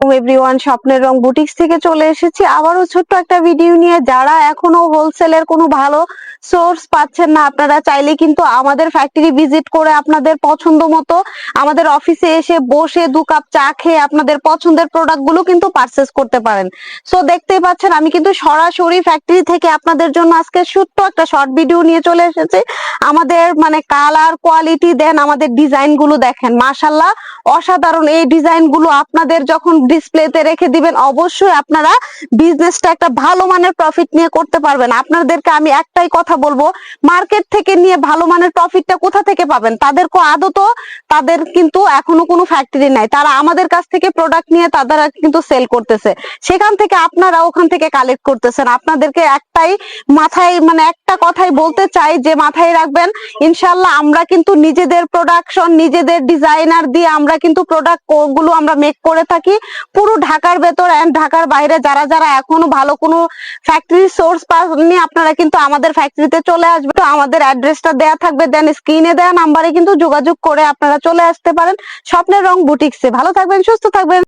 Everyone, স্বপ্নের রং boutiques থেকে চলে এসেছি আবারও ছোট্ট একটা ভিডিও নিয়ে। যারা এখনো হোলসেলের কোনো ভালো সোর্স পাচ্ছেন না, আপনারা চাইলে কিন্তু আমাদের ফ্যাক্টরি ভিজিট করে আপনাদের পছন্দ মতো আমাদের অফিসে এসে বসে 2 কাপ চা খেয়ে আপনাদের পছন্দের প্রোডাক্ট গুলো কিন্তু পারচেস করতে পারেন। সো দেখতেই পাচ্ছেন আমি কিন্তু সরাসরি ফ্যাক্টরি থেকে আপনাদের জন্য আজকে ছোট্ট একটা শর্ট ভিডিও নিয়ে চলে এসেছি। আমাদের মানে কালার কোয়ালিটি দেন, আমাদের ডিজাইন গুলো দেখেন, মাশাআল্লাহ অসাধারণ। এই ডিজাইন গুলো আপনাদের যখন ডিসপ্লেতে রেখে দিবেন, অবশ্যই আপনারা বিজনেসটা একটা ভালো মানের প্রফিট নিয়ে করতে পারবেন। আপনাদেরকে আমি একটাই কথা বলবো, মার্কেট থেকে নিয়ে ভালো মানের প্রফিটটা কোথা থেকে পাবেন? তাদের কিন্তু এখনো কোনো ফ্যাক্টরি নাই, তারা আমাদের কাছ থেকে প্রোডাক্ট নিয়ে তারা কিন্তু সেল করতেছে, সেখান থেকে আপনারা ওখান থেকে কালেক্ট করতেছেন। আপনাদেরকে একটাই মাথায় মানে একটা কথাই বলতে চাই যে মাথায় রাখবেন, ইনশাল্লাহ আমরা কিন্তু নিজেদের প্রোডাকশন, নিজেদের ডিজাইনার দিয়ে আমরা কিন্তু প্রোডাক্ট গুলো আমরা মেক করে থাকি পুরো ঢাকার ভেতর এন্ড ঢাকার বাইরে। যারা যারা এখনো ভালো কোনো ফ্যাক্টরি সোর্স পাননি, আপনারা কিন্তু আমাদের ফ্যাক্টরিতে চলে আসবে। তো আমাদের অ্যাড্রেসটা দেয়া থাকবে, দেন স্ক্রিনে দেওয়া নাম্বারে কিন্তু যোগাযোগ করে আপনারা চলে আসতে পারেন স্বপ্নের রং বুটিক্সে। ভালো থাকবেন, সুস্থ থাকবেন।